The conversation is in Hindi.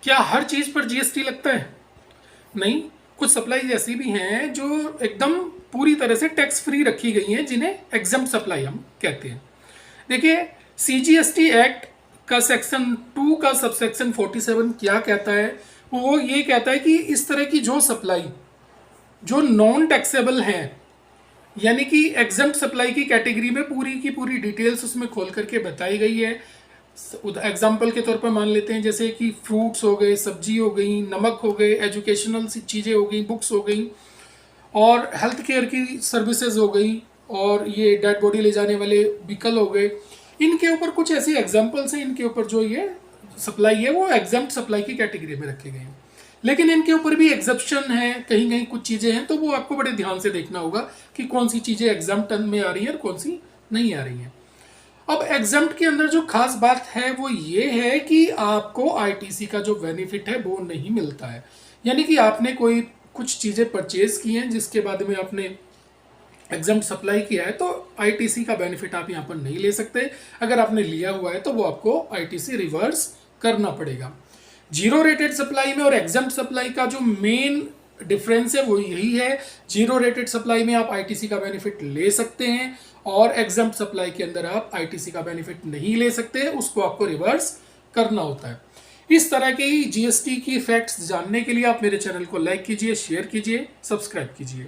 क्या हर चीज़ पर जीएसटी लगता है? नहीं, कुछ सप्लाई ऐसी भी हैं जो एकदम पूरी तरह से टैक्स फ्री रखी गई हैं, जिन्हें एग्जम्प्ट सप्लाई हम कहते हैं। देखिए, सीजीएसटी एक्ट का सेक्शन 2 का सबसेक्शन 47 क्या कहता है? वो ये कहता है कि इस तरह की जो सप्लाई जो नॉन टैक्सेबल है, यानी कि एग्जम्प्ट सप्लाई की कैटेगरी में पूरी की पूरी डिटेल्स उसमें खोल करके बताई गई है। एग्जाम्पल के तौर पर मान लेते हैं, जैसे कि फ्रूट्स हो गए, सब्जी हो गई, नमक हो गए, एजुकेशनल सी चीज़ें हो गई, बुक्स हो गई, और हेल्थ केयर की सर्विसेज हो गई, और ये डेड बॉडी ले जाने वाले व्हीकल हो गए। इनके ऊपर कुछ ऐसी एग्जाम्पल्स हैं, इनके ऊपर जो ये सप्लाई है वो एग्जम्प्ट सप्लाई की कैटेगरी में रखे गए हैं। लेकिन इनके ऊपर भी एग्जप्शन है, कहीं कहीं कुछ चीज़ें हैं, तो वो आपको बड़े ध्यान से देखना होगा कि कौन सी चीज़ें एग्जम्प्ट में आ रही हैं और कौन सी नहीं आ रही हैं। अब एग्जम्प्ट के अंदर जो खास बात है वो ये है कि आपको आईटीसी का जो बेनिफिट है वो नहीं मिलता है। यानी कि आपने कोई कुछ चीज़ें परचेज की हैं जिसके बाद में आपने एग्जम्प्ट सप्लाई किया है, तो आईटीसी का बेनिफिट आप यहाँ पर नहीं ले सकते। अगर आपने लिया हुआ है तो वो आपको आईटीसी रिवर्स करना पड़ेगा। जीरो रेटेड सप्लाई में और एग्जम्प्ट सप्लाई का जो मेन डिफरेंस है वो यही है। जीरो रेटेड सप्लाई में आप आईटीसी का बेनिफिट ले सकते हैं, और एग्जम्प्ट सप्लाई के अंदर आप आईटीसी का बेनिफिट नहीं ले सकते, उसको आपको रिवर्स करना होता है। इस तरह के ही जीएसटी की फैक्ट्स जानने के लिए आप मेरे चैनल को लाइक कीजिए, शेयर कीजिए, सब्सक्राइब कीजिए।